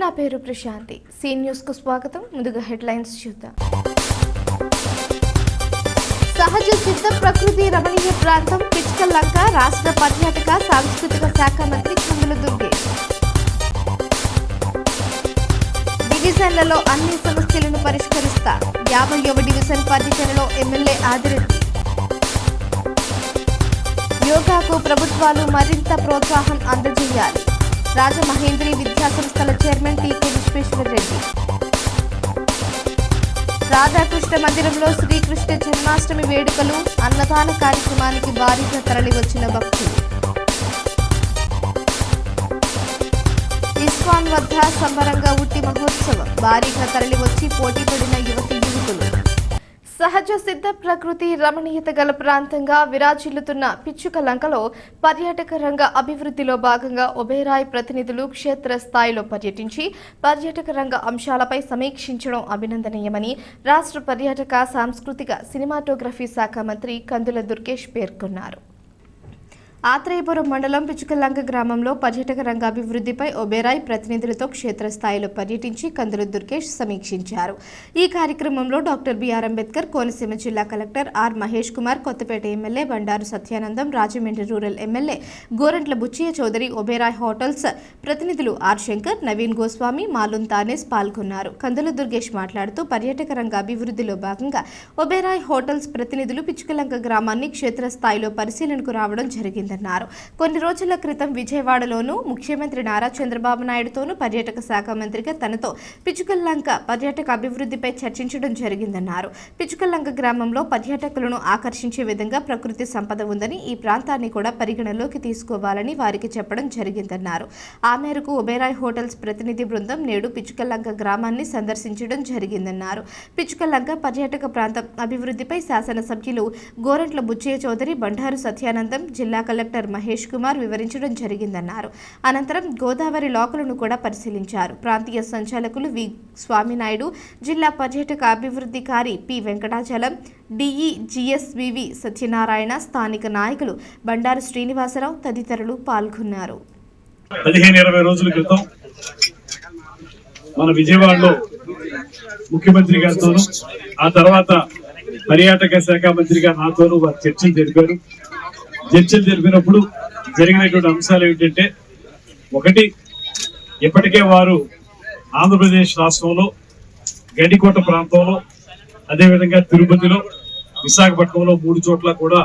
నా పేరు Prashanti. See news కు స్వాగతం. ముందుగా హెడ్లైన్స్ చూద్దాం. సహజ సిద్ధ ప్రకృతి రమణీయ ప్రాంతం పిచ్కల్లంక రాష్ట్ర పర్యాటక సాంస్కృతిక శాఖ మంత్రి కందుల దుర్గేష్. డివిజన్లలో అన్ని సమస్యలను పరిష్కరిస్తా 50వ డివిజన్ పర్యటనలో ఎమ్మెల్యే ఆదిరెడ్డి. యోగాకు ప్రభుత్వాలు మరింత ప్రోత్సాహం అందజేయాలి. రాజమహేంద్రి విద్యాసంస్థల చైర్మన్ టీకే విశ్వేశ్వరరెడ్డి. రాధాకృష్ణ మందిరంలో శ్రీకృష్ణ జన్మాష్టమి వేడుకలు అన్నదాన కార్యక్రమానికి భారీగా తరలివచ్చిన భక్తులు. ఇస్కాన్ వద్ద సంబరంగా ఉట్టి మహోత్సవం భారీగా తరలివచ్చి పోటీపడిన యువతి యువకులు. సహజ సిద్ధ ప్రకృతి రమణీయత గల ప్రాంతంగా విరాజిల్లుతున్న పిచ్చుకలంకలో పర్యాటక రంగ అభివృద్ధిలో భాగంగా ఒబేరాయ్ ప్రతినిధులు క్షేత్రస్థాయిలో పర్యటించి పర్యాటక రంగ అంశాలపై సమీక్షించడం అభినందనీయమని రాష్ట్ర పర్యాటక సాంస్కృతిక సినిమాటోగ్రఫీ శాఖ మంత్రి కందుల దుర్గేష్ పేర్కొన్నారు. ఆత్రేయపురం మండలం పిచ్చుకల్లంక గ్రామంలో పర్యాటక రంగ అభివృద్ధిపై ఒబేరాయ్ ప్రతినిధులతో క్షేత్రస్థాయిలో పర్యటించి కందుల దుర్గేష్ సమీక్షించారు. ఈ కార్యక్రమంలో డాక్టర్ బిఆర్ అంబేద్కర్, కోనసీమ జిల్లా collector R Mahesh Kumar, Kothapeta MLA Bandaru Satyanandam, Rajahmundry rural MLA Gorantla Butchaiah Chowdary, Oberoi hotels ప్రతినిధులు ఆర్ శంకర్, నవీన్ గోస్వామి, మాలున్ తానేస్ పాల్గొన్నారు. కందుల దుర్గేష్ మాట్లాడుతూ పర్యాటక రంగ అభివృద్ధిలో భాగంగా ఒబేరాయ్ హోటల్స్ ప్రతినిధులు పిచ్చుకల్లంక గ్రామాన్ని క్షేత్రస్థాయిలో పరిశీలనకు రావడం జరిగింది. కొన్ని రోజుల క్రితం విజయవాడలోనూ ముఖ్యమంత్రి నారా చంద్రబాబు నాయుడుతోనూ పర్యాటక శాఖ మంత్రిగా తనతో పిచ్చుకల్లంక పర్యాటక అభివృద్ధిపై చర్చించడం జరిగిందన్నారు. పిచ్చుకల్లంక గ్రామంలో పర్యాటకులను ఆకర్షించే విధంగా ప్రకృతి సంపద ఉందని, ఈ ప్రాంతాన్ని కూడా పరిగణలోకి తీసుకోవాలని వారికి చెప్పడం జరిగిందన్నారు. ఆ మేరకు ఒబేరాయ్ హోటల్స్ ప్రతినిధి బృందం నేడు పిచ్చుకల్లంక గ్రామాన్ని సందర్శించడం జరిగిందన్నారు. పిచ్చుకల్లంక పర్యాటక ప్రాంతం అభివృద్ధిపై శాసనసభ్యులు గోరంట్ల బుచ్చయ్య చౌదరి, బండారు సత్యానందం, జిల్లా కలెక్టర్ మహేష్ కుమార్ వివరించడం జరిగిందన్నారు. అనంతరం గోదావరి లోకలను కూడా పరిశీలించారు. ప్రాంతీయ సంచాలకులు వి స్వామినాయుడు, జిల్లా పర్యాటక అభివృద్ధికారి పి వెంకటాచలం, డిఈజిఎస్వివి సత్యనారాయణ, స్థానిక నాయకులు బండారు శ్రీనివాసరావు తదితరులు పాల్గొన్నారు. 15-20 రోజుల క్రితం మన విజయవాడలో ముఖ్యమంత్రి గారితోనూ, ఆ తర్వాత పర్యాటక శాఖ మంత్రిగా నాతోనూ వారు చర్చలు జరిపినప్పుడు జరిగినటువంటి అంశాలు ఏమిటంటే, ఒకటి, ఇప్పటికే వారు ఆంధ్రప్రదేశ్ రాష్ట్రంలో గండికోట ప్రాంతంలో, అదేవిధంగా తిరుపతిలో, విశాఖపట్నంలో 3 చోట్ల కూడా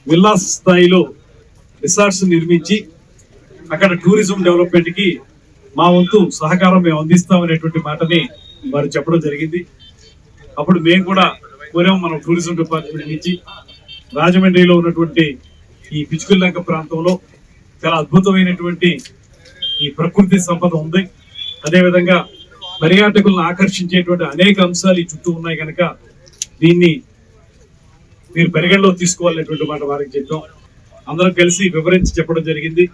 విల్లాస్ స్థాయిలో రిసార్ట్స్ నిర్మించి అక్కడ టూరిజం డెవలప్మెంట్ కి మా వంతు సహకారం మేము అందిస్తామనేటువంటి మాటని వారు చెప్పడం జరిగింది. అప్పుడు మేము కూడా కోరాము, మనం టూరిజం డిపార్ట్మెంట్ నుంచి రాజమండ్రిలో ఉన్నటువంటి ఈ పిచ్చుకల్లంక ప్రాంతంలో చాలా అద్భుతమైనటువంటి ఈ ప్రకృతి సంపద ఉంది. అదేవిధంగా పర్యాటకులను ఆకర్షించేటువంటి అనేక అంశాలు ఈ చుట్టూ ఉన్నాయి కనుక దీన్ని మీరు పరిగణలో తీసుకోవాలనేటువంటి మాట వారికి చెప్పాం. అందరం కలిసి వివరించి చెప్పడం జరిగింది.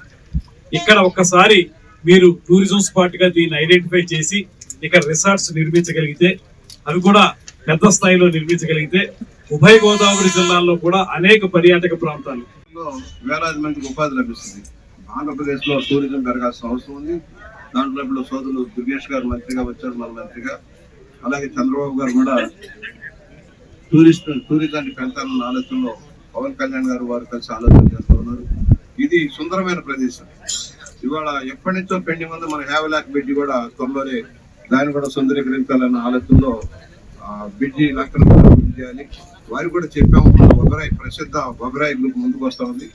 ఇక్కడ ఒక్కసారి మీరు టూరిజం స్పాట్ గా దీన్ని ఐడెంటిఫై చేసి ఇక్కడ రిసార్ట్స్ నిర్మించగలిగితే, అవి కూడా పెద్ద స్థాయిలో నిర్మించగలిగితే ఉభయ గోదావరి జిల్లాల్లో కూడా అనేక పర్యాటక ప్రాంతాలు వేలాది మందికి ఉపాధి లభిస్తుంది. ఆంధ్రప్రదేశ్ లో టూరిజం పెరగాల్సిన అవసరం ఉంది. దాంట్లో ఇప్పుడు సోదరులు దుర్గేష్ గారు మంత్రిగా వచ్చారు, మన మంత్రిగా. అలాగే చంద్రబాబు గారు కూడా టూరిజాన్ని పెంచాలన్న ఆలోచనలో పవన్ కళ్యాణ్ గారు వారు కలిసి ఆలోచన చేస్తూ ఉన్నారు. ఇది సుందరమైన ప్రదేశం. ఇవాళ ఎప్పటి నుంచో పెండింగ్ ఉంది. మన హ్యావలాక్ బ్రిడ్జి కూడా త్వరలోనే దాన్ని కూడా సుందరీకరించాలన్న ఆలోచనలో బ్రిడ్జి లక్కను చేయాలి. వారికి కూడా చెప్పాము, ఒబెరాయ్ ప్రసిద్ధ ఒబెరాయ్ గ్రూప్ ముందుకు వస్తా ఉంది.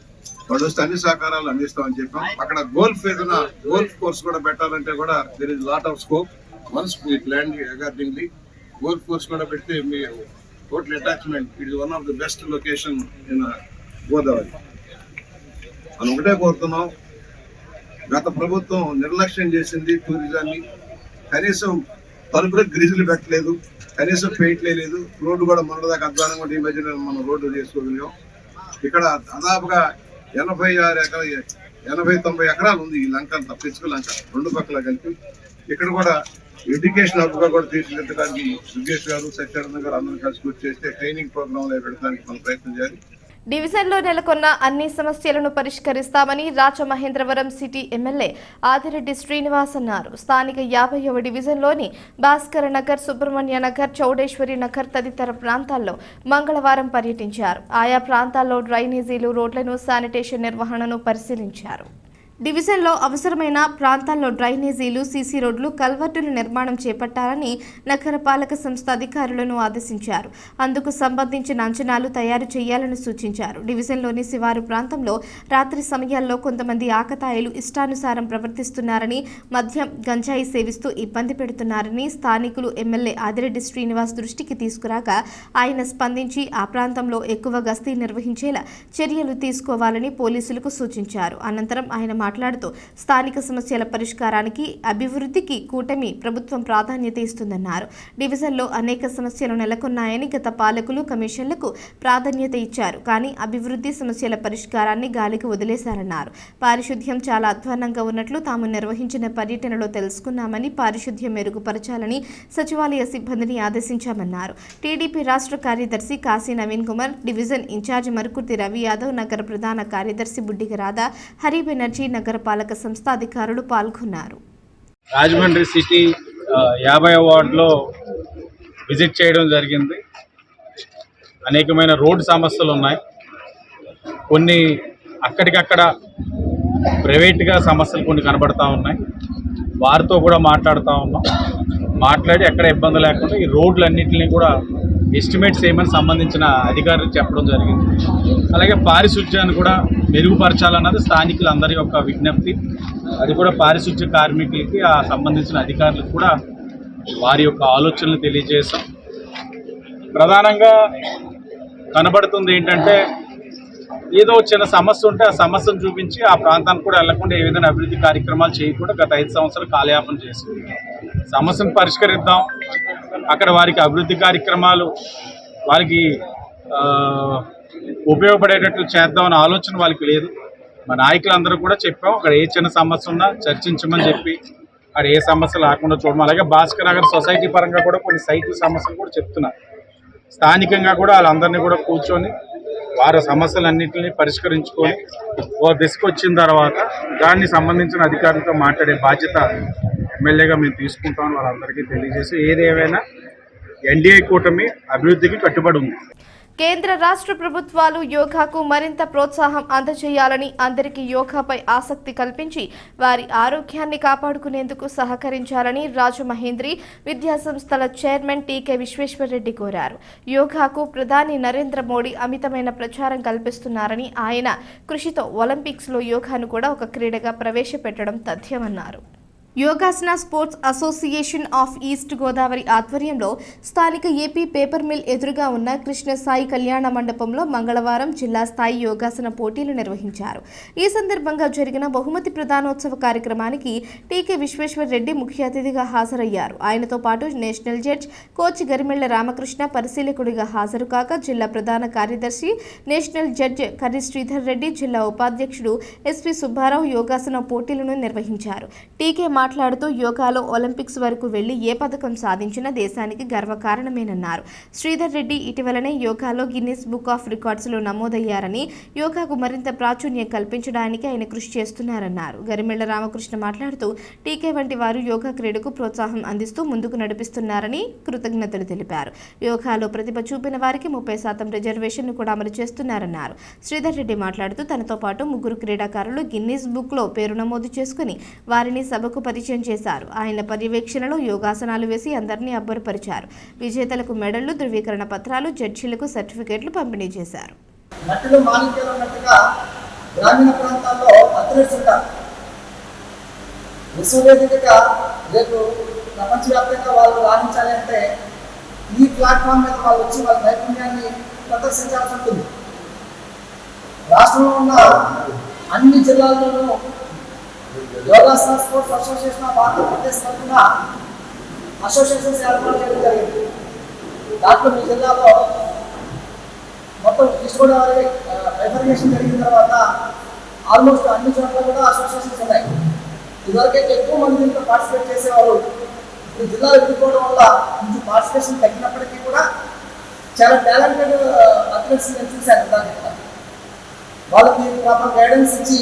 వాళ్ళు వస్తే అన్ని సహకారాలు అందిస్తామని చెప్పాం. అక్కడ గోల్ఫ్ కోర్స్ కూడా పెట్టాలంటే కూడా there is lot of scope. Once మీ ప్లాన్ అకార్డింగ్లీ గోల్ఫ్ కోర్స్ కూడా పెడితే మీ total attachment it is one of the best location in Godavari. మనం ఒకటే కోరుతున్నాం, గత ప్రభుత్వం నిర్లక్ష్యం చేసింది టూరిజాన్ని. కనీసం తలుపులకు గ్రిజులు పెట్టలేదు, కనీసం పెయింట్ లేదు. రోడ్డు కూడా మొన్నదాకా అధ్వానంగా ఈ మధ్యన మనం రోడ్డు చేసుకోగలిగాం. ఇక్కడ దాదాపుగా 80-90 ఎకరాలు ఉంది ఈ లంక అంతా, పిచ్చుకల్లంక 2 పక్కల కలిపి. ఇక్కడ కూడా ఎడ్యుకేషన్ హబ్గా కూడా తీర్చిదిద్దడానికి దుర్గేష్ గారు, సత్యానంద గారు అందరూ కలిసి కూర్చి చేస్తే ట్రైనింగ్ ప్రోగ్రాంలో పెట్టడానికి మనం ప్రయత్నం చేయాలి. డివిజన్లో నెలకొన్న అన్ని సమస్యలను పరిష్కరిస్తామని రాజమహేంద్రవరం సిటీ ఎమ్మెల్యే ఆదిరెడ్డి శ్రీనివాస్ అన్నారు. స్థానిక 50వ డివిజన్లోని భాస్కర నగర్, సుబ్రహ్మణ్య నగర్, చౌడేశ్వరి నగర్ తదితర ప్రాంతాల్లో మంగళవారం పర్యటించారు. ఆయా ప్రాంతాల్లో డ్రైనేజీలు, రోడ్లను, శానిటేషన్ నిర్వహణను పరిశీలించారు. డివిజన్లో అవసరమైన ప్రాంతాల్లో డ్రైనేజీలు, సీసీ రోడ్లు, కల్వర్టుల నిర్మాణం చేపట్టాలని నగరపాలక సంస్థ అధికారులను ఆదేశించారు. అందుకు సంబంధించిన అంచనాలు తయారు చేయాలని సూచించారు. డివిజన్లోని శివారు ప్రాంతంలో రాత్రి సమయాల్లో కొంతమంది ఆకతాయిలు ఇష్టానుసారం ప్రవర్తిస్తున్నారని, మద్యం, గంజాయి సేవిస్తూ ఇబ్బంది పెడుతున్నారని స్థానికులు ఎమ్మెల్యే ఆదిరెడ్డి శ్రీనివాస్ దృష్టికి తీసుకురాగా ఆయన స్పందించి ఆ ప్రాంతంలో ఎక్కువ గస్తీ నిర్వహించేలా చర్యలు తీసుకోవాలని పోలీసులకు సూచించారు. అనంతరం ఆయన మాట్లాడుతూ స్థానిక సమస్యల పరిష్కారానికి, అభివృద్ధికి కూటమి ప్రభుత్వం ప్రాధాన్యత ఇస్తుందన్నారు. డివిజన్లో అనేక సమస్యలు నెలకొన్నాయని, గత పాలకులు కమిషన్లకు ప్రాధాన్యత ఇచ్చారు, కానీ అభివృద్ధి సమస్యల పరిష్కారాన్ని గాలికి వదిలేశారన్నారు. పారిశుద్ధ్యం చాలా అధ్వాన్నంగా ఉన్నట్లు తాము నిర్వహించిన పర్యటనలో తెలుసుకున్నామని, పారిశుద్ధ్యం మెరుగుపరచాలని సచివాలయ సిబ్బందిని ఆదేశించామన్నారు. టీడీపీ రాష్ట్ర కార్యదర్శి కాశీ నవీన్ కుమార్, డివిజన్ ఇన్ఛార్జ్ మరుకుర్తి రవి యాదవ్, నగర ప్రధాన కార్యదర్శి బుడ్డిగ రాధా, హరి బెనర్జీ, నగరపాలక సంస్థ అధికారులు పాల్గొన్నారు. రాజమండ్రి సిటీ 50వ వార్డులో విజిట్ చేయడం జరిగింది. అనేకమైన రోడ్డు సమస్యలు ఉన్నాయి. కొన్ని అక్కడికక్కడ ప్రైవేట్గా సమస్యలు కొన్ని కనబడతా ఉన్నాయి. వారితో కూడా మాట్లాడుతూ ఉన్నాం. మాట్లాడి ఎక్కడ ఇబ్బంది లేకుండా ఈ రోడ్లన్నింటినీ కూడా ఎస్టిమేట్స్ చేయమని సంబంధించిన అధికారులకు చెప్పడం జరిగింది. అలాగే పారిశుధ్యాన్ని కూడా మెరుగుపరచాలన్నది స్థానికులందరి యొక్క విజ్ఞప్తి. అది కూడా పారిశుధ్య కార్మికులకి, ఆ సంబంధించిన అధికారులకు కూడా వారి యొక్క ఆలోచనలు తెలియజేశాం. ప్రధానంగా కనబడుతుంది ఏంటంటే, ఏదో చిన్న సమస్య ఉంటే ఆ సమస్యను చూపించి ఆ ప్రాంతానికి కూడా వెళ్లకుండా ఏ విధంగా అభివృద్ధి కార్యక్రమాలు చేయకుండా గత 5 సంవత్సరాలు కాలయాపన చేసి సమస్యను పరిష్కరిద్దాం, అక్కడ వారికి అభివృద్ధి కార్యక్రమాలు వారికి ఉపయోగపడేటట్లు చేద్దామన్న ఆలోచన వాళ్ళకి లేదు. మా నాయకులందరూ కూడా చెప్పాం, అక్కడ ఏ చిన్న సమస్య ఉన్నా చర్చించమని చెప్పి అక్కడ ఏ సమస్య లేకుండా చూడడం. అలాగే భాస్కర్ నగర్ సొసైటీ పరంగా కూడా కొన్ని సైకిల్ సమస్యలు కూడా చెప్తున్నారు. స్థానికంగా కూడా వాళ్ళందరినీ కూడా కూర్చొని వారి సమస్యలన్నింటినీ పరిష్కరించుకొని ఓ దిశకు వచ్చిన తర్వాత దాన్ని సంబంధించిన అధికారులతో మాట్లాడే బాధ్యత ఎమ్మెల్యేగా మేము తీసుకుంటామని వాళ్ళందరికీ తెలియజేసి, ఏదేమైనా ఎన్డీఏ కూటమి అభివృద్ధికి కట్టుబడి ఉంది. కేంద్ర రాష్ట్ర ప్రభుత్వాలు యోగాకు మరింత ప్రోత్సాహం అందజేయాలని, అందరికీ యోగాపై ఆసక్తి కల్పించి వారి ఆరోగ్యాన్ని కాపాడుకునేందుకు సహకరించాలని రాజమహేంద్రి విద్యా సంస్థల చైర్మన్ టీకే విశ్వేశ్వరరెడ్డి కోరారు. యోగాకు ప్రధాని నరేంద్ర మోడీ అమితమైన ప్రచారం కల్పిస్తున్నారని, ఆయన కృషితో ఒలింపిక్స్లో యోగాను కూడా ఒక క్రీడగా ప్రవేశపెట్టడం తథ్యమన్నారు. Yogasana sports association of east Godavari ఆధ్వర్యంలో స్థానిక ఏపీ పేపర్ మిల్ ఎదురుగా ఉన్న కృష్ణ సాయి కళ్యాణ మండపంలో మంగళవారం జిల్లా స్థాయి యోగాసన పోటీలు నిర్వహించారు. ఈ సందర్భంగా జరిగిన బహుమతి ప్రదానోత్సవ కార్యక్రమానికి టీకే విశ్వేశ్వరరెడ్డి ముఖ్య అతిథిగా హాజరయ్యారు. ఆయనతో పాటు national judge coach Garimella Ramakrishna పరిశీలకుడిగా హాజరు కాగా, జిల్లా ప్రధాన కార్యదర్శి నేషనల్ జడ్జ్ కర్రి శ్రీధర్ రెడ్డి, జిల్లా ఉపాధ్యక్షుడు ఎస్పీ సుబ్బారావు యోగాసన పోటీలను నిర్వహించారు. టీకే మాట్లాడుతూ యోగాలో ఒలింపిక్స్ వరకు వెళ్లి ఏ పథకం సాధించినా దేశానికి గర్వకారణమేనన్నారు. శ్రీధర్ రెడ్డి ఇటీవలనే యోగాలో గిన్నిస్ బుక్ ఆఫ్ రికార్డ్స్లో నమోదయ్యారని, యోగాకు మరింత ప్రాచుర్యం కల్పించడానికి ఆయన కృషి చేస్తున్నారన్నారు. గరిమెళ్ల రామకృష్ణ మాట్లాడుతూ టీకే వంటి వారు యోగా క్రీడకు ప్రోత్సాహం అందిస్తూ ముందుకు నడిపిస్తున్నారని కృతజ్ఞతలు తెలిపారు. యోగాలో ప్రతిభ చూపిన వారికి 30% రిజర్వేషన్ను కూడా అమలు చేస్తున్నారన్నారు. శ్రీధర్ రెడ్డి మాట్లాడుతూ తనతో పాటు 3 క్రీడాకారులు గిన్నిస్ బుక్లో పేరు నమోదు చేసుకుని వారిని సభకు పరిచయం చేశారు. ఆయన పర్యవేక్షణలో యోగాసనాలు వేసి అందరినీ అబ్బురపరిచారు. విజేతలకు మెడళ్లు, ధృవీకరణ పత్రాలు, జడ్జీలకు సర్టిఫికెట్లు పంపిణీ చేశారు. మట్టిలో మాలిన్యాలు ఉన్నట్టుగా గ్రామీణ ప్రాంతాల్లో అథ్లెట్స్ ఉంటారు. విశ్వవేదికగా రేపు ప్రపంచవ్యాప్తంగా వాళ్ళు రాణించాలి అంటే ఈ ప్లాట్ఫామ్ మీద వాళ్ళు వచ్చి వాళ్ళ నైపుణ్యాన్ని ప్రదర్శించాల్సి ఉంటుంది. రాష్ట్రంలో ఉన్న అన్ని జిల్లాల్లోనూ Yogasana sports association of Andhra Pradesh తరఫున అసోసియేషన్స్ ఏర్పాటు చేయడం జరిగింది. దాంట్లో మీ జిల్లాలో మొత్తం ఈస్ట్ గోదావరి బైఫర్కేషన్ జరిగిన తర్వాత ఆల్మోస్ట్ అన్ని చోట్ల కూడా అసోసియేషన్స్ ఉన్నాయి. ఇదివరకైతే ఎక్కువ మంది దీంట్లో పార్టిసిపేట్ చేసేవారు. ఇప్పుడు జిల్లాలు ఎదుర్కోవడం వల్ల కొంచెం పార్టిసిపేషన్ తగ్గినప్పటికీ కూడా చాలా టాలెంటెడ్ అథ్లెట్స్ నేను చూశాను. వాళ్ళకి ప్రాపర్ గైడెన్స్ ఇచ్చి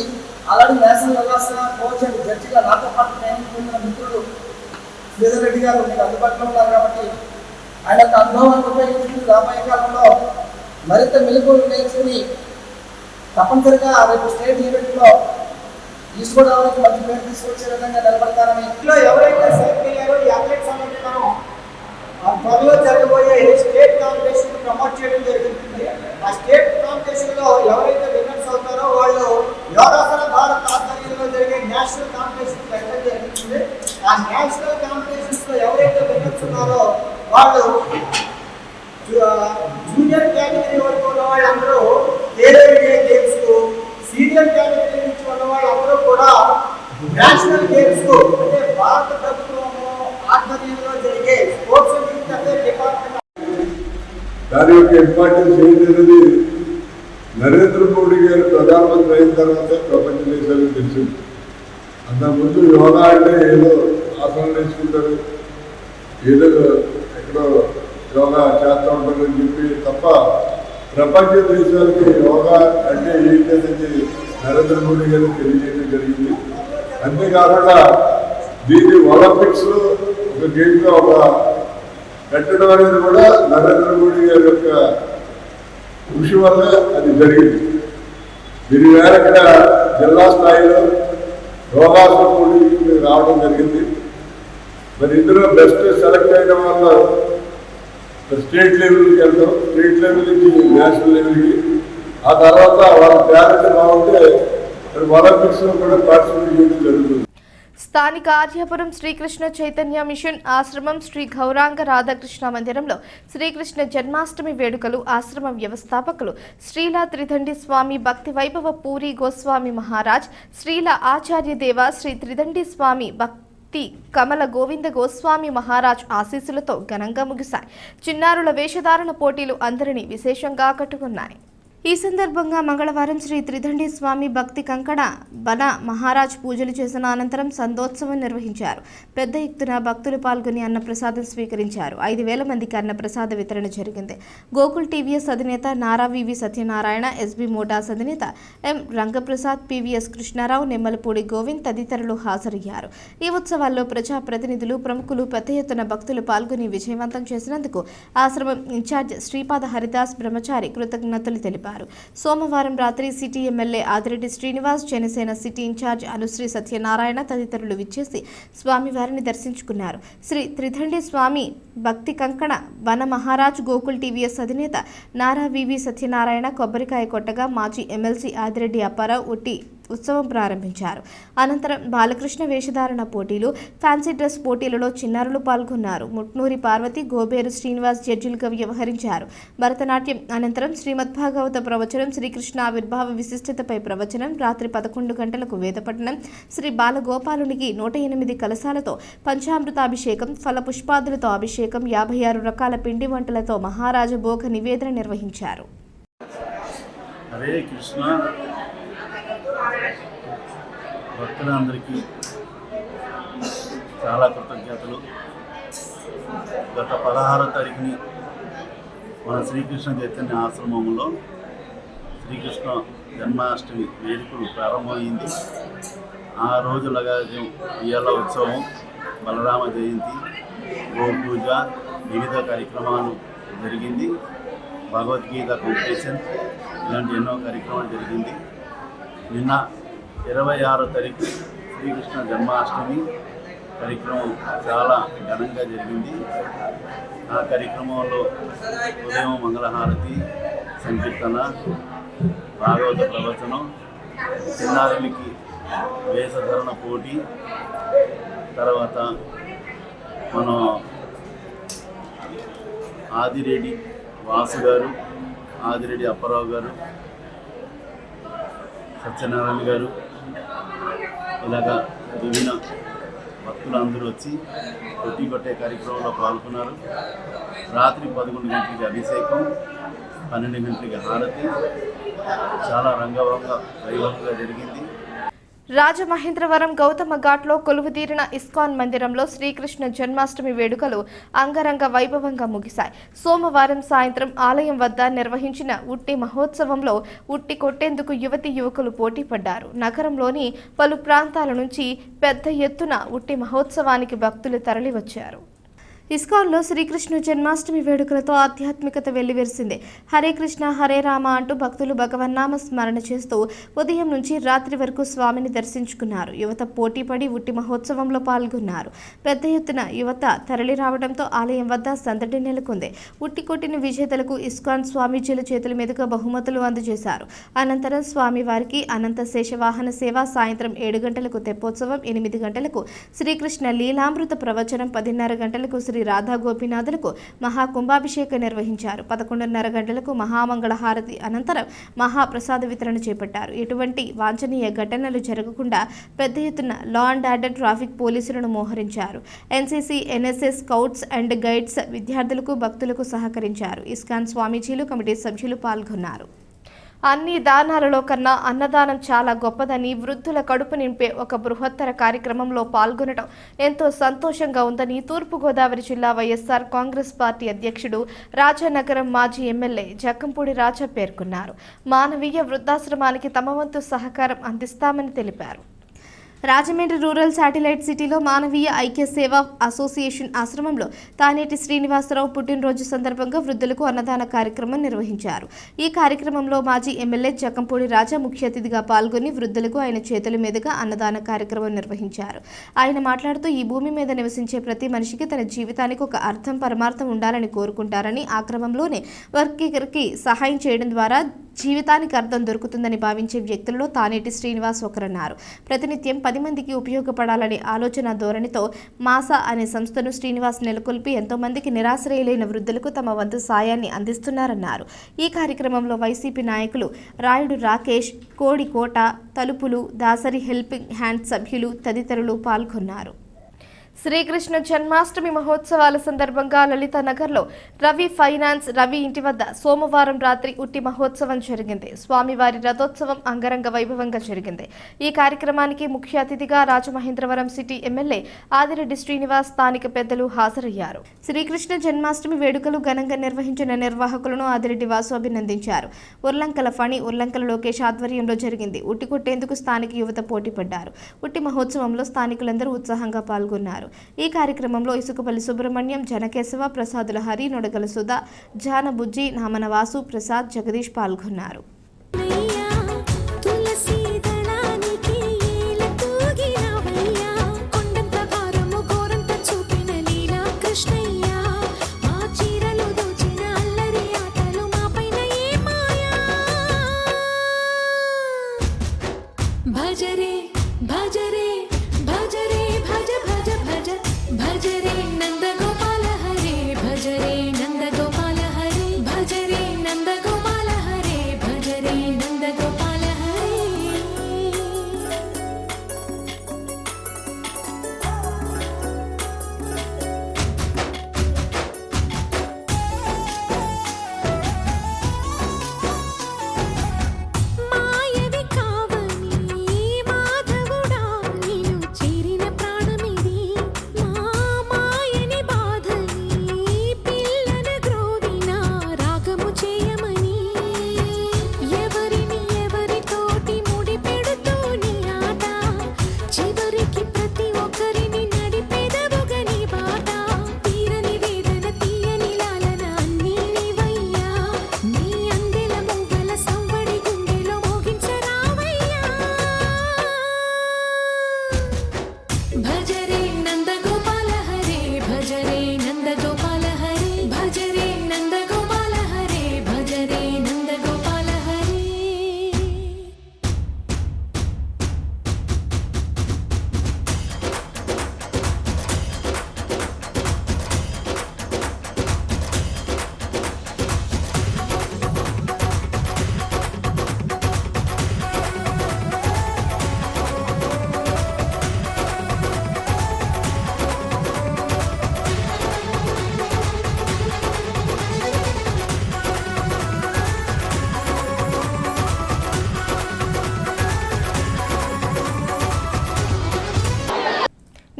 already national levels coach and జడ్జిగా నాతో పాటు ట్రైనింగ్ పొందిన మిత్రుడు శ్రీధర్ రెడ్డి గారు మీకు అందుబాటులో ఉన్నారు కాబట్టి ఆయన యొక్క అనుభవాన్ని ఉపయోగించుకుని రాబోయే కాలంలో మరింత మెలుగులు నేర్చుకుని తప్పనిసరిగా రేపు స్టేట్ ఈవెంట్లో ఈస్ట్ గోదావరికి మంచి పేరు తీసుకొచ్చే విధంగా నిలబడతారని ఎవరైతే సెలెక్ట్ అయ్యారో ఈ అథ్లెట్స్ అనేది మనం త్వరలో జరగబోయే స్టేట్ కాంపిటీషన్ ప్రమోట్ చేయడం జరుగుతుంది. ఆ స్టేట్ కాంపిటీషన్ లో ఎవరైతే విన్నర్స్ అవుతారో వాళ్ళు యోగాసన భారత్ ఆధ్వర్యంలో జరిగే నేషనల్ కాంపిటీషన్ పెట్టడం జరుగుతుంది. ఆ నేషనల్ కాంపిటీషన్స్ లో ఎవరైతే విన్నర్స్ ఉన్నారో వాళ్ళు జూనియర్ కేటగిరీ వరకు ఉన్న వాళ్ళందరూ గేమ్స్ కు, సీనియర్ కేటగిరీ నుంచి ఉన్న వాళ్ళందరూ కూడా నేషనల్ గేమ్స్ కు అంటే భారత ప్రభుత్వం ఆధ్వర్యంలో జరిగే స్పోర్ట్స్ డిపార్ట్మెంట్ దాని యొక్క ఇంపార్టెన్స్ ఏంటనేది నరేంద్ర మోడీ గారు ప్రధానమంత్రి అయిన తర్వాత ప్రపంచ దేశాలకు తెలిసింది. అంతకుముందు యోగా అంటే ఏదో ఆసనం నేర్చుకుంటారు, ఏదో ఎక్కడో యోగా చేస్తూ ఉంటారని చెప్పి తప్ప ప్రపంచ దేశాలకి యోగా అంటే ఏంటనేది నరేంద్ర మోడీ గారు తెలియజేయడం జరిగింది. అంతేకాకుండా దీన్ని ఒలింపిక్స్లో ఒక గేమ్గా ఒక పెట్టడం అనేది కూడా నరేంద్ర మోడీ గారి యొక్క కృషి వల్ల అది జరిగింది. దీని వేళ ఇక్కడ జిల్లా స్థాయిలో యోగాసన పోటీకి రావడం జరిగింది. మరి ఇందులో బెస్ట్ సెలెక్ట్ అయిన వాళ్ళు స్టేట్ లెవెల్కి వెళ్తాం, స్టేట్ లెవెల్ నుంచి నేషనల్ లెవెల్కి, ఆ తర్వాత వాళ్ళ టాలెంట్ బాగుంటే ఒలింపిక్స్లో కూడా పార్టిసిపేట్ చేయడం జరుగుతుంది. స్థానిక ఆర్యాపురం శ్రీకృష్ణ చైతన్య మిషన్ ఆశ్రమం శ్రీ గౌరాంగ రాధాకృష్ణ మందిరంలో శ్రీకృష్ణ జన్మాష్టమి వేడుకలు ఆశ్రమ వ్యవస్థాపకులు శ్రీల త్రిదండి స్వామి భక్తి వైభవ పూరి గోస్వామి మహారాజ్, శ్రీల ఆచార్య దేవ శ్రీ త్రిదండి స్వామి భక్తి కమల గోవింద గోస్వామి మహారాజ్ ఆశీస్సులతో ఘనంగా ముగిశాయి. చిన్నారుల వేషధారణ పోటీలు అందరినీ విశేషంగా ఆకట్టుకున్నాయి. ఈ సందర్భంగా మంగళవారం శ్రీ త్రిదండి స్వామి భక్తి కంకణ బన మహారాజ్ పూజలు చేసిన అనంతరం సందోత్సవం నిర్వహించారు. పెద్ద ఎత్తున భక్తులు పాల్గొని అన్నప్రసాదం స్వీకరించారు. 5,000 మందికి అన్నప్రసాద వితరణ జరిగింది. గోకుల్ టీవీఎస్ అధినేత నారా వివి సత్యనారాయణ, ఎస్బీ మోటార్స్ అధినేత ఎం రంగప్రసాద్, పీవీఎస్ కృష్ణారావు, నిమ్మలపూడి గోవింద్ తదితరులు హాజరయ్యారు. ఈ ఉత్సవాల్లో ప్రజాప్రతినిధులు, ప్రముఖులు పెద్ద ఎత్తున భక్తులు పాల్గొని విజయవంతం చేసినందుకు ఆశ్రమం ఇన్ఛార్జ్ శ్రీపాద హరిదాస్ బ్రహ్మచారి కృతజ్ఞతలు తెలిపారు. సోమవారం రాత్రి city MLA Adireddy Srinivas, Janasena city in charge Anusri Satyanarayana తదితరులు విచ్చేసి స్వామివారిని దర్శించుకున్నారు. శ్రీ త్రిదండి స్వామి భక్తి కంకణ వన మహారాజ్ గోకుల్ టీవీఎస్ అధినేత నారా వివి సత్యనారాయణ కొబ్బరికాయ కొట్టగా మాజీ ఎమ్మెల్సీ ఆదిరెడ్డి అప్పారావు ఉట్టి ఉత్సవం ప్రారంభించారు. అనంతరం బాలకృష్ణ వేషధారణ పోటీలు, ఫ్యాన్సీ డ్రెస్ పోటీలలో చిన్నారులు పాల్గొన్నారు. ముట్నూరి పార్వతి, గోబేరు శ్రీనివాస్ జడ్జిలుగా వ్యవహరించారు. భరతనాట్యం అనంతరం శ్రీమద్భాగవత ప్రవచనం, శ్రీకృష్ణ ఆవిర్భావ విశిష్టతపై ప్రవచనం, రాత్రి 11 గంటలకు వేదపఠనం, శ్రీ బాలగోపాలునికి 108 కలశాలతో పంచామృతాభిషేకం, ఫల పుష్పాదులతో అభిషేకం, 56 రకాల పిండి వంటలతో మహారాజ భోగ నివేదన నిర్వహించారు. హరే కృష్ణ. భక్తులందరికీ చాలా కృతజ్ఞతలు. గత 16వ తారీఖుని మన శ్రీకృష్ణ చైతన్య ఆశ్రమంలో శ్రీకృష్ణ జన్మాష్టమి వేడుకలు ప్రారంభమైంది. ఆ రోజులుగా ఇయ్యాల ఉత్సవం, బలరామ జయంతి, గోపూజ, వివిధ కార్యక్రమాలు జరిగింది. భగవద్గీత కాంపిటీషన్, ఇలాంటి ఎన్నో కార్యక్రమాలు జరిగింది. నిన్న 26వ తారీఖు శ్రీకృష్ణ జన్మాష్టమి కార్యక్రమం చాలా ఘనంగా జరిగింది. ఆ కార్యక్రమంలో ఉదయం మంగళహారతి, సంకీర్తన, భాగవత ప్రవచనం, చిన్నారులకి వేషధరణ పోటీ, తర్వాత మనం ఆదిరెడ్డి వాసు గారు, ఆదిరెడ్డి అప్పారావు గారు, సత్యనారాయణ గారు, ఇలాగా విభిన్న భక్తులందరూ వచ్చి కొట్టి కొట్టే కార్యక్రమంలో పాల్గొన్నారు. రాత్రి 11 గంటలకి అభిషేకం, 12 గంటలకి హారతి చాలా రంగరంగ వైభవంగా జరిగింది. రాజమహేంద్రవరం గౌతమ ఘాట్లో కొలువుదీరిన ఇస్కాన్ మందిరంలో శ్రీకృష్ణ జన్మాష్టమి వేడుకలు అంగరంగ వైభవంగా ముగిశాయి. సోమవారం సాయంత్రం ఆలయం వద్ద నిర్వహించిన ఉట్టి మహోత్సవంలో ఉట్టి కొట్టేందుకు యువతీ యువకులు పోటీ పడ్డారు. నగరంలోని పలు ప్రాంతాల నుంచి పెద్ద ఎత్తున ఉట్టి మహోత్సవానికి భక్తులు తరలివచ్చారు. ఇస్కాన్లో శ్రీకృష్ణ జన్మాష్టమి వేడుకలతో ఆధ్యాత్మికత వెల్లివిరిసింది. హరే కృష్ణ హరే రామ అంటూ భక్తులు భగవన్నామ స్మరణ చేస్తూ ఉదయం నుంచి రాత్రి వరకు స్వామిని దర్శించుకున్నారు. యువత పోటీపడి ఉట్టి మహోత్సవంలో పాల్గొన్నారు. పెద్ద ఎత్తున యువత తరలి రావడంతో ఆలయం వద్ద సందడి నెలకొంది. ఉట్టి కొట్టిన విజేతలకు ఇస్కాన్ స్వామీజీల చేతుల మీదుగా బహుమతులు అందజేశారు. అనంతరం స్వామి వారికి అనంత శేషవాహన సేవ, సాయంత్రం 7 గంటలకు తెప్పోత్సవం, 8 గంటలకు శ్రీకృష్ణ లీలామృత ప్రవచనం, 10:30 గంటలకు శ్రీ రాధా గోపీనాథులకు మహాకుంభాభిషేకం నిర్వహించారు. 11:30 గంటలకు మహామంగళ హారతి అనంతరం మహాప్రసాద వితరణ చేపట్టారు. ఎటువంటి వాంఛనీయ ఘటనలు జరగకుండా పెద్ద ఎత్తున లా అండ్ ఆర్డర్ ట్రాఫిక్ పోలీసులను మోహరించారు. NCC, NSS, scouts and guides విద్యార్థులకు, భక్తులకు సహకరించారు. ఇస్కాన్ స్వామీజీలు, కమిటీ సభ్యులు పాల్గొన్నారు. అన్ని దానాలలో కన్నా అన్నదానం చాలా గొప్పదని, వృద్ధుల కడుపు నింపే ఒక బృహత్తర కార్యక్రమంలో పాల్గొనడం ఎంతో సంతోషంగా ఉందని తూర్పుగోదావరి జిల్లా వైఎస్ఆర్ కాంగ్రెస్ పార్టీ అధ్యక్షుడు, రాజానగరం మాజీ ఎమ్మెల్యే జక్కంపూడి రాజా పేర్కొన్నారు. మానవీయ వృద్ధాశ్రమానికి తమ వంతు సహకారం అందిస్తామని తెలిపారు. రాజమండ్రి రూరల్ శాటిలైట్ సిటీలో మానవీయ ఐక్య సేవా అసోసియేషన్ ఆశ్రమంలో తానేటి శ్రీనివాసరావు పుట్టినరోజు సందర్భంగా వృద్ధులకు అన్నదాన కార్యక్రమం నిర్వహించారు. ఈ కార్యక్రమంలో మాజీ ఎమ్మెల్యే జక్కంపూడి రాజా ముఖ్య అతిథిగా పాల్గొని వృద్ధులకు ఆయన చేతుల మీదుగా అన్నదాన కార్యక్రమం నిర్వహించారు. ఆయన మాట్లాడుతూ ఈ భూమి మీద నివసించే ప్రతి మనిషికి తన జీవితానికి ఒక అర్థం, పరమార్థం ఉండాలని కోరుకుంటారని, ఆ క్రమంలోనే వారికి సహాయం చేయడం ద్వారా జీవితానికి అర్థం దొరుకుతుందని భావించే వ్యక్తుల్లో తానేటి శ్రీనివాస్ ఒకరన్నారు. ప్రతినిత్యం 10 మందికి ఉపయోగపడాలనే ఆలోచన ధోరణితో మాసా అనే సంస్థను శ్రీనివాస్ నెలకొల్పి ఎంతో మందికి నిరాశ్రయులైన వృద్ధులకు తమ వంతు సాయాన్ని అందిస్తున్నారన్నారు. ఈ కార్యక్రమంలో వైసీపీ నాయకులు రాయుడు రాకేష్, కోడికోట, తలుపులు, దాసరి హెల్పింగ్ హ్యాండ్ సభ్యులు తదితరులు పాల్గొన్నారు. శ్రీకృష్ణ జన్మాష్టమి మహోత్సవాల సందర్భంగా లలిత నగర్లో రవి ఫైనాన్స్ రవి ఇంటి వద్ద సోమవారం రాత్రి ఉట్టి మహోత్సవం జరిగింది. స్వామివారి రథోత్సవం అంగరంగ వైభవంగా జరిగింది. ఈ కార్యక్రమానికి ముఖ్య అతిథిగా రాజమహేంద్రవరం సిటీ ఎమ్మెల్యే ఆదిరెడ్డి శ్రీనివాస్, స్థానిక పెద్దలు హాజరయ్యారు. శ్రీకృష్ణ జన్మాష్టమి వేడుకలు ఘనంగా నిర్వహించిన నిర్వాహకులను ఆదిరెడ్డి వాసు అభినందించారు. ఉర్లంకల ఫణి, ఉర్లంకల లోకేష్ ఆధ్వర్యంలో జరిగింది. ఉట్టి కొట్టేందుకు స్థానిక యువత పోటీ పడ్డారు. ఉట్టి మహోత్సవంలో స్థానికులందరూ ఉత్సాహంగా పాల్గొన్నారు. ఈ కార్యక్రమంలో ఇసుకపల్లి సుబ్రహ్మణ్యం, జనకేశవ, ప్రసాదుల హరి, నొడగల సుధా, జాన బుజ్జి, నామన వాసు, ప్రసాద్, జగదీష్ పాల్గొన్నారు. భజరే భజరే భజరే భజ భజ భజ భజరే నందగోపాల హరే భజరే నందగోపాల హరే భజరే నందగోపాల హరే భజ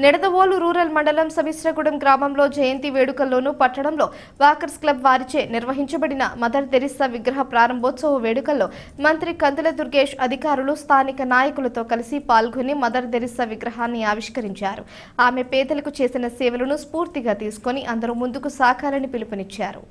నెడదవోలు రూరల్ మండలం సమిశ్రగూడెం గ్రామంలో జయంతి వేడుకల్లోనూ పట్టణంలో వాకర్స్ క్లబ్ వారిచే నిర్వహించబడిన మదర్ తెరిసా విగ్రహ ప్రారంభోత్సవ వేడుకల్లో మంత్రి కందుల దుర్గేష్ అధికారులు స్థానిక నాయకులతో కలిసి పాల్గొని మదర్ తెరిసా విగ్రహాన్ని ఆవిష్కరించారు. ఆమె పేదలకు చేసిన సేవలను స్ఫూర్తిగా తీసుకొని అందరూ ముందుకు సాగాలని పిలుపునిచ్చారు.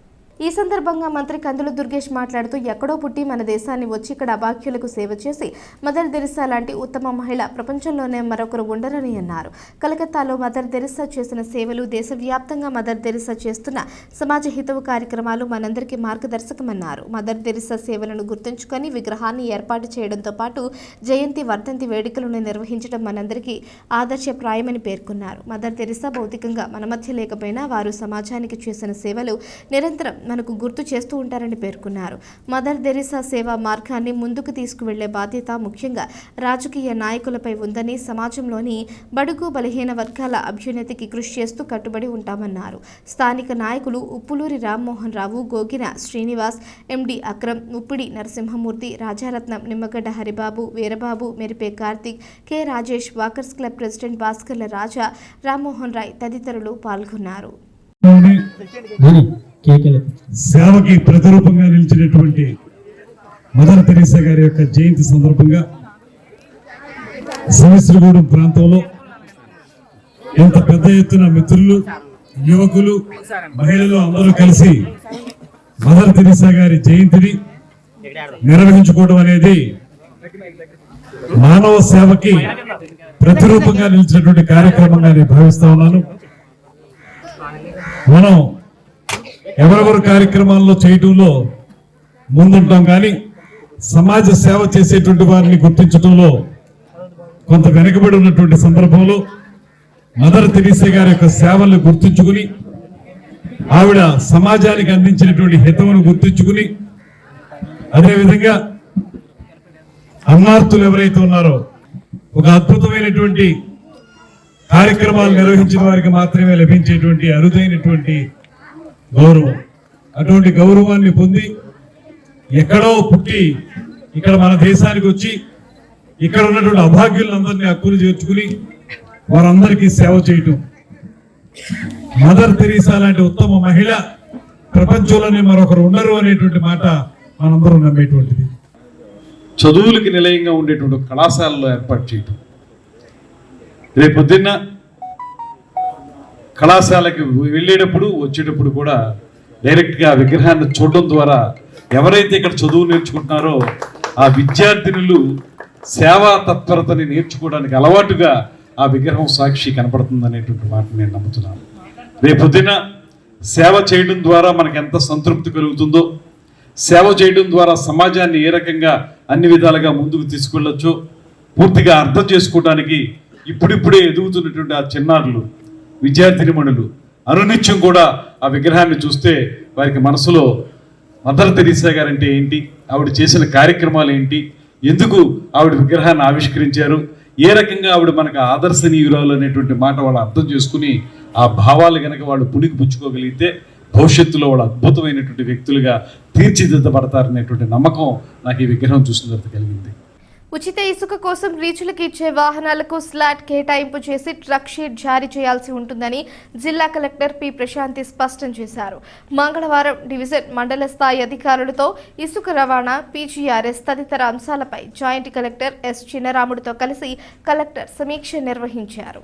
ఈ సందర్భంగా మంత్రి కందుల దుర్గేష్ మాట్లాడుతూ ఎక్కడో పుట్టి మన దేశాన్ని వచ్చి ఇక్కడ అభాగ్యులకు సేవ చేసి మదర్ తెరిసా లాంటి ఉత్తమ మహిళ ప్రపంచంలోనే మరొకరు ఉండరని అన్నారు. కలకత్తాలో మదర్ తెరిసా చేసిన సేవలు, దేశవ్యాప్తంగా మదర్ తెరిసా చేస్తున్న సమాజ హితవు కార్యక్రమాలు మనందరికీ మార్గదర్శకమన్నారు. మదర్ తెరిసా సేవలను గుర్తుంచుకొని విగ్రహాన్ని ఏర్పాటు చేయడంతో పాటు జయంతి, వర్ధంతి వేడుకలను నిర్వహించడం మనందరికీ ఆదర్శప్రాయమని పేర్కొన్నారు. మదర్ తెరిసా భౌతికంగా మన మధ్య లేకపోయినా వారు సమాజానికి చేసిన సేవలు నిరంతరం మనకు గుర్తు చేస్తూ ఉంటారని పేర్కొన్నారు. మదర్ తెరిసా సేవా మార్గాన్ని ముందుకు తీసుకువెళ్లే బాధ్యత ముఖ్యంగా రాజకీయ నాయకులపై ఉందని, సమాజంలోని బడుగు బలహీన వర్గాల అభ్యున్నతికి కృషి చేస్తూ కట్టుబడి ఉంటామన్నారు. స్థానిక నాయకులు Uppuluri Rammohan Rao, Gogina Srinivas, MD Akram, Uppidi Narasimhamurthy, Rajaratnam, Nimmagadda Haribabu, Veerababu, Meripe Karthik, K Rajesh, walkers club president Bhaskarla Raja, Rammohan Roy తదితరులు పాల్గొన్నారు. సేవకి ప్రతిరూపంగా నిలిచినటువంటి మదర్ తెరిసా గారి యొక్క జయంతి సందర్భంగా సమిశ్రగూడెం ప్రాంతంలో ఇంత పెద్ద ఎత్తున మిత్రులు, యువకులు, మహిళలు అందరూ కలిసి మదర్ తెరిసా గారి జయంతిని నిర్వహించుకోవడం అనేది మానవ సేవకి ప్రతిరూపంగా నిలిచినటువంటి కార్యక్రమంగా నేను భావిస్తా ఉన్నాను. మనం ఎవరెవరు కార్యక్రమాల్లో చేయటంలో ముందుంటాం, కానీ సమాజ సేవ చేసేటువంటి వారిని గుర్తించడంలో కొంత వెనుకబడి ఉన్నటువంటి సందర్భంలో మదర్ తెరిసా గారి యొక్క సేవలను గుర్తించుకుని, ఆవిడ సమాజానికి అందించినటువంటి హితవును గుర్తించుకుని, అదేవిధంగా అన్నార్తులు ఎవరైతే ఉన్నారో ఒక అద్భుతమైనటువంటి కార్యక్రమాలు నిర్వహించిన వారికి మాత్రమే లభించేటువంటి అరుదైనటువంటి గౌరవం. అటువంటి గౌరవాన్ని పొంది ఎక్కడో పుట్టి ఇక్కడ మన దేశానికి వచ్చి ఇక్కడ ఉన్నటువంటి అభాగ్యులందరినీ హక్కులు చేర్చుకుని వారందరికీ సేవ చేయటం. మదర్ తెరిసా లాంటి ఉత్తమ మహిళ ప్రపంచంలోనే మరొకరు ఉండరు అనేటువంటి మాట మనందరూ నమ్మేటువంటిది. చదువులకి నిలయంగా ఉండేటువంటి కళాశాలలో ఏర్పాటు చేయటం. రేపొద్దున్న కళాశాలకి వెళ్ళేటప్పుడు వచ్చేటప్పుడు కూడా డైరెక్ట్గా ఆ విగ్రహాన్ని చూడడం ద్వారా ఎవరైతే ఇక్కడ చదువు నేర్చుకుంటున్నారో ఆ విద్యార్థినులు సేవా తత్పరతని నేర్చుకోవడానికి అలవాటుగా ఆ విగ్రహం సాక్షి కనపడుతుంది అనేటువంటి మాట నేను నమ్ముతున్నాను. రేపొద్దున సేవ చేయడం ద్వారా మనకు ఎంత సంతృప్తి కలుగుతుందో, సేవ చేయడం ద్వారా సమాజాన్ని ఏ రకంగా అన్ని విధాలుగా ముందుకు తీసుకెళ్ళొచ్చో పూర్తిగా అర్థం చేసుకోవడానికి ఇప్పుడిప్పుడే ఎదుగుతున్నటువంటి ఆ చిన్నారులు, విద్యార్థినిమణులు అనునిత్యం కూడా ఆ విగ్రహాన్ని చూస్తే వారికి మనసులో మదర్ తెరిసా గారంటే ఏంటి, ఆవిడ చేసిన కార్యక్రమాలు ఏంటి, ఎందుకు ఆవిడ విగ్రహాన్ని ఆవిష్కరించారు, ఏ రకంగా ఆవిడ మనకు ఆదర్శనీయురాలు అనేటువంటి మాట వాళ్ళు అర్థం చేసుకుని ఆ భావాలు కనుక వాళ్ళు పుణికి పుచ్చుకోగలిగితే భవిష్యత్తులో వాళ్ళు అద్భుతమైనటువంటి వ్యక్తులుగా తీర్చిదిద్దబడతారనేటువంటి నమ్మకం నాకు ఈ విగ్రహం చూసిన తర్వాత కలిగింది. ఉచిత ఇసుక కోసం రీచులకు ఇచ్చే వాహనాలకు స్లాట్ కేటాయింపు చేసి ట్రక్ షీట్ జారీ చేయాల్సి ఉంటుందని జిల్లా కలెక్టర్ పి ప్రశాంతి స్పష్టం చేశారు. మంగళవారం డివిజన్ మండల స్థాయి అధికారులతో ఇసుక రవాణా, పీజీఆర్ఎస్ తదితర అంశాలపై జాయింట్ కలెక్టర్ ఎస్ చిన్నరాముడితో కలిసి కలెక్టర్ సమీక్ష నిర్వహించారు.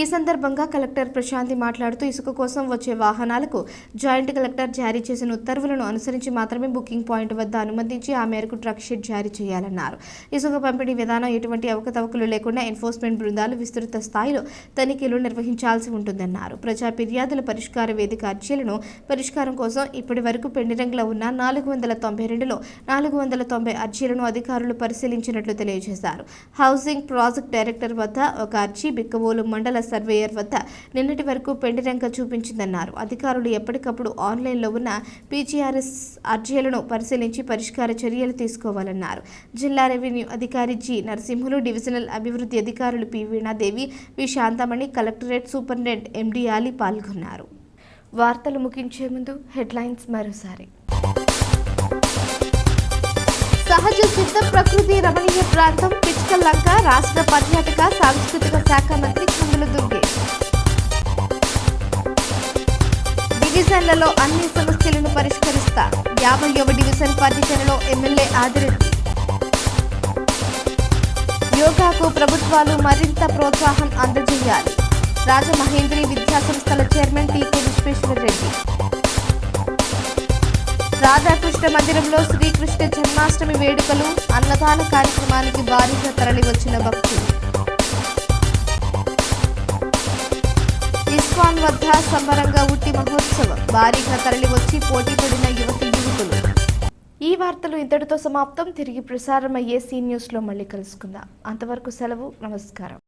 ఈ సందర్భంగా కలెక్టర్ ప్రశాంతి మాట్లాడుతూ ఇసుక కోసం వచ్చే వాహనాలకు జాయింట్ కలెక్టర్ జారీ చేసిన ఉత్తర్వులను అనుసరించి మాత్రమే బుకింగ్ పాయింట్ వద్ద అనుమతించి ఆ మేరకు ట్రక్ షీట్ జారీ చేయాలన్నారు. ఇసుక పంపిణీ విధానం ఎటువంటి అవకతవకలు లేకుండా ఎన్ఫోర్స్మెంట్ బృందాలు విస్తృత స్థాయిలో తనిఖీలు నిర్వహించాల్సి ఉంటుందన్నారు. ప్రజా ఫిర్యాదుల పరిష్కార వేదిక అర్జీలను పరిష్కారం కోసం ఇప్పటి వరకు పెండింగ్లో ఉన్న 492లో 490 అర్జీలను అధికారులు పరిశీలించినట్లు తెలియజేశారు. హౌసింగ్ ప్రాజెక్ట్ డైరెక్టర్ వద్ద ఒక అర్జీ, బిక్కవోలు మండల సర్వేయర్ వద్ద నిన్నటి వరకు పెండింగ్గా చూపించిందన్నారు. అధికారులు ఎప్పటికప్పుడు ఆన్లైన్లో ఉన్న పీజీఆర్ఎస్ అర్జీలను పరిశీలించి పరిష్కార చర్యలు తీసుకోవాలన్నారు. జిల్లా రెవెన్యూ అధికారి జి నరసింహులు, డివిజనల్ అభివృద్ధి అధికారులు పి వీణాదేవి, వి శాంతమణి, కలెక్టరేట్ సూపరింటెండెంట్ ఎండి ఆలి పాల్గొన్నారు. వార్తలు ముగించే ముందు హెడ్లైన్స్ మరోసారి. సహజ సిద్ధ ప్రకృతి రమణీయ ప్రాంతం పిచ్చుకల్లంక రాష్ట్ర పర్యాటక సాంస్కృతిక శాఖ మంత్రి కందుల దుర్గేష్. డివిజన్లలో అన్ని సమస్యలను పరిష్కరిస్తా 50వ డివిజన్ పర్యటనలో ఎమ్మెల్యే ఆదిరెడ్డి. యోగాకు ప్రభుత్వాలు మరింత ప్రోత్సాహం అందజేయాలి. రాజమహేంద్రి విద్యాసంస్థల చైర్మన్ టీకే విశ్వేశ్వరరెడ్డి. రాధాకృష్ణ మందిరంలో శ్రీకృష్ణ జన్మాష్టమి వేడుకలు, అన్నదాన కార్యక్రమానికి భారీగా తరలివచ్చిన భక్తులు. ఇస్కాన్ వద్ద సంబరంగా ఉట్టి మహోత్సవం, భారీగా తరలివచ్చి పోటీపడిన యువతి యువకులు. ఈ వార్తలు ఇంతటితో సమాప్తం. తిరిగి ప్రసారమయ్యే సీ న్యూస్లో మళ్ళీ కలుసుకుందాం. అంతవరకు సెలవు. నమస్కారం.